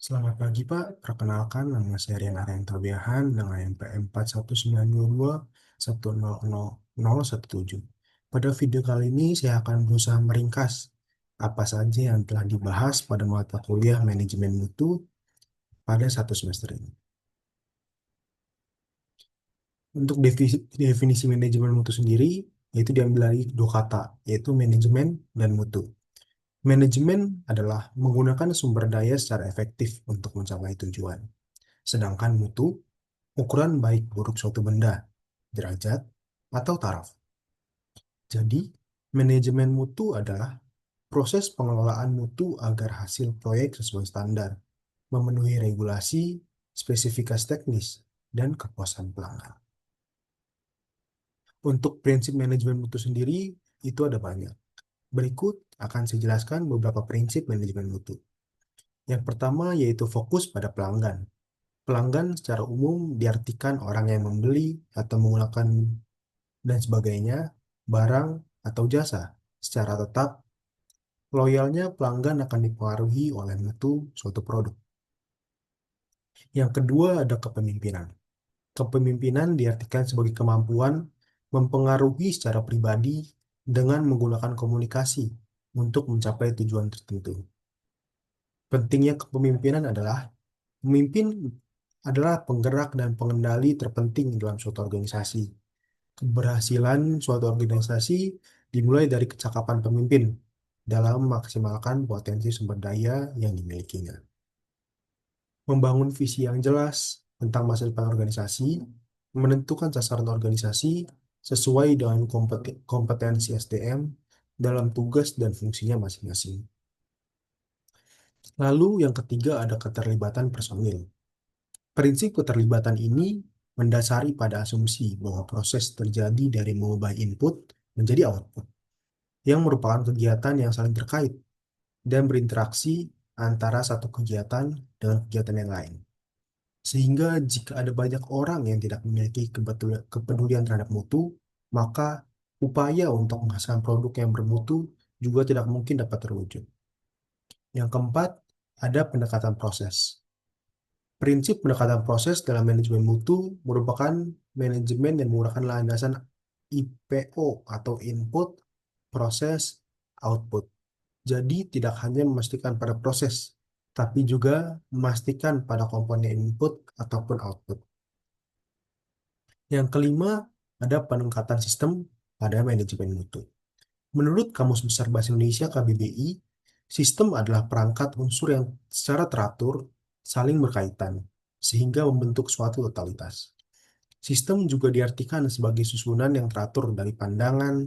Selamat pagi Pak, perkenalkan nama saya Rian Arianto Wiahan dengan NPM 41922100017. Pada video kali ini saya akan berusaha meringkas apa saja yang telah dibahas pada mata kuliah manajemen mutu pada satu semester ini. Untuk definisi manajemen mutu sendiri, yaitu diambil dari dua kata, yaitu manajemen dan mutu. Manajemen adalah menggunakan sumber daya secara efektif untuk mencapai tujuan. Sedangkan mutu ukuran baik buruk suatu benda, derajat, atau taraf. Jadi, manajemen mutu adalah proses pengelolaan mutu agar hasil proyek sesuai standar, memenuhi regulasi, spesifikasi teknis, dan kepuasan pelanggan. Untuk prinsip manajemen mutu sendiri, itu ada banyak. Berikut akan saya jelaskan beberapa prinsip manajemen mutu. Yang pertama yaitu fokus pada pelanggan. Pelanggan secara umum diartikan orang yang membeli atau menggunakan dan sebagainya, barang atau jasa. Secara tetap, loyalnya pelanggan akan dipengaruhi oleh mutu suatu produk. Yang kedua ada kepemimpinan. Kepemimpinan diartikan sebagai kemampuan mempengaruhi secara pribadi dengan menggunakan komunikasi untuk mencapai tujuan tertentu. Pentingnya kepemimpinan adalah pemimpin adalah penggerak dan pengendali terpenting dalam suatu organisasi. Keberhasilan suatu organisasi dimulai dari kecakapan pemimpin dalam memaksimalkan potensi sumber daya yang dimilikinya. Membangun visi yang jelas tentang masa depan organisasi, menentukan sasaran organisasi sesuai dengan kompetensi SDM dalam tugas dan fungsinya masing-masing. Lalu yang ketiga ada keterlibatan personil. Prinsip keterlibatan ini mendasari pada asumsi bahwa proses terjadi dari mengubah input menjadi output, yang merupakan kegiatan yang saling terkait dan berinteraksi antara satu kegiatan dengan kegiatan yang lain. Sehingga jika ada banyak orang yang tidak memiliki kepedulian terhadap mutu, maka upaya untuk menghasilkan produk yang bermutu juga tidak mungkin dapat terwujud. Yang keempat, ada pendekatan proses. Prinsip pendekatan proses dalam manajemen mutu merupakan manajemen yang menggunakan landasan IPO atau input, proses, output. Jadi tidak hanya memastikan pada proses, tapi juga memastikan pada komponen input ataupun output. Yang kelima, ada peningkatan sistem pada manajemen mutu. Menurut Kamus Besar Bahasa Indonesia KBBI, sistem adalah perangkat unsur yang secara teratur saling berkaitan, sehingga membentuk suatu totalitas. Sistem juga diartikan sebagai susunan yang teratur dari pandangan,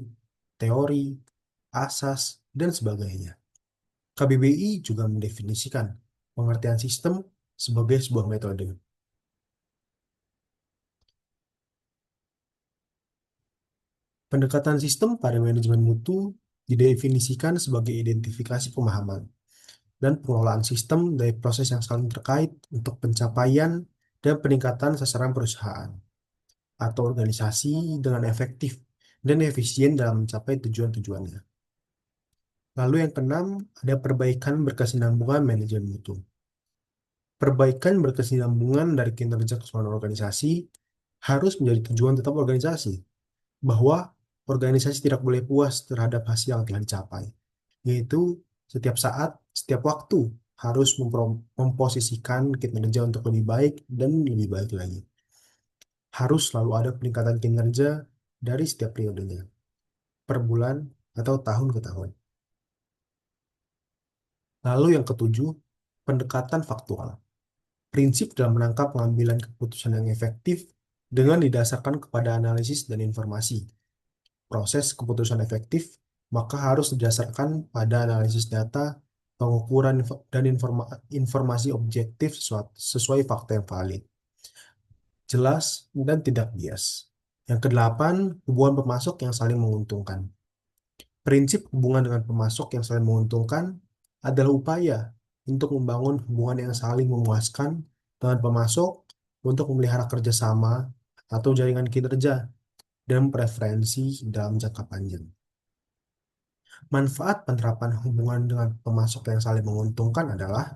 teori, asas, dan sebagainya. KBBI juga mendefinisikan pengertian sistem sebagai sebuah metode. Pendekatan sistem pada manajemen mutu didefinisikan sebagai identifikasi pemahaman dan pengelolaan sistem dari proses yang saling terkait untuk pencapaian dan peningkatan sasaran perusahaan atau organisasi dengan efektif dan efisien dalam mencapai tujuan-tujuannya. Lalu yang keenam, ada perbaikan berkesinambungan manajemen mutu. Perbaikan berkesinambungan dari kinerja keseluruhan organisasi harus menjadi tujuan tetap organisasi, bahwa organisasi tidak boleh puas terhadap hasil yang telah dicapai, yaitu setiap saat, setiap waktu harus memposisikan kinerja untuk lebih baik dan lebih baik lagi. Harus selalu ada peningkatan kinerja dari setiap periodenya, per bulan atau tahun ke tahun. Lalu yang ketujuh, pendekatan faktual. Prinsip dalam menangkap pengambilan keputusan yang efektif dengan didasarkan kepada analisis dan informasi. Proses keputusan efektif maka harus didasarkan pada analisis data, pengukuran dan informasi objektif sesuai fakta yang valid, jelas, dan tidak bias. Yang kedelapan, hubungan pemasok yang saling menguntungkan. Prinsip hubungan dengan pemasok yang saling menguntungkan adalah upaya untuk membangun hubungan yang saling memuaskan dengan pemasok untuk memelihara kerjasama atau jaringan kinerja dan preferensi dalam jangka panjang. Manfaat penerapan hubungan dengan pemasok yang saling menguntungkan adalah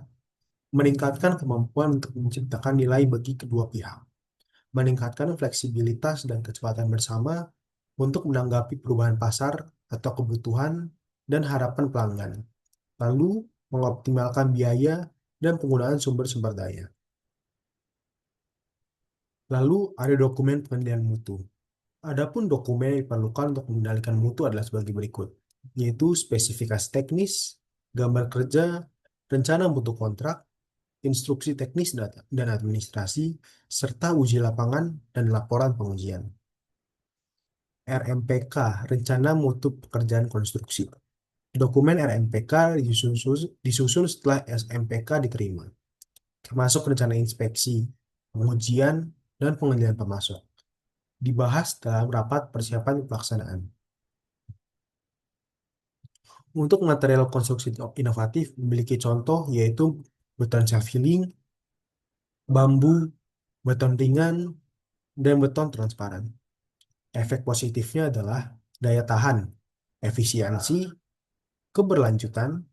meningkatkan kemampuan untuk menciptakan nilai bagi kedua pihak, meningkatkan fleksibilitas dan kecepatan bersama untuk menanggapi perubahan pasar atau kebutuhan dan harapan pelanggan, lalu mengoptimalkan biaya dan penggunaan sumber-sumber daya. Lalu ada dokumen pengendalian mutu. Adapun dokumen yang diperlukan untuk mengendalikan mutu adalah sebagai berikut, yaitu spesifikasi teknis, gambar kerja, rencana mutu kontrak, instruksi teknis dan administrasi, serta uji lapangan dan laporan pengujian. RMPK, Rencana Mutu Pekerjaan Konstruksi. Dokumen RMPK disusun setelah SMPK diterima, termasuk rencana inspeksi, pengujian, dan pengendalian pemasok. Dibahas dalam rapat persiapan pelaksanaan. Untuk material konstruksi inovatif memiliki contoh yaitu beton self-healing, bambu, beton ringan, dan beton transparan. Efek positifnya adalah daya tahan, efisiensi, keberlanjutan,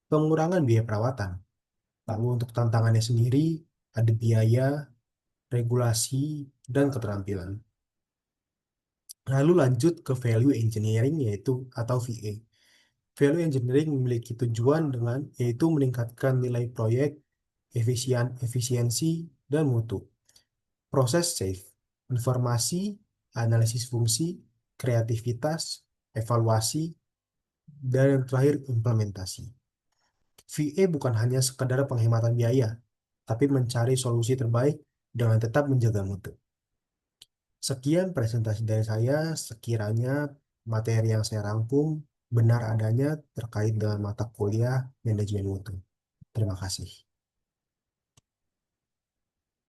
pengurangan biaya perawatan. Lalu untuk tantangannya sendiri, ada biaya, regulasi, dan keterampilan. Lalu lanjut ke value engineering yaitu atau VA. Value engineering memiliki tujuan dengan yaitu meningkatkan nilai proyek, efisiensi, dan mutu. Proses SAFE, informasi, analisis fungsi, kreativitas, evaluasi, dan yang terakhir implementasi. VA bukan hanya sekedar penghematan biaya, tapi mencari solusi terbaik dengan tetap menjaga mutu. Sekian presentasi dari saya, sekiranya materi yang saya rangkum benar adanya terkait dengan mata kuliah manajemen mutu. Terima kasih.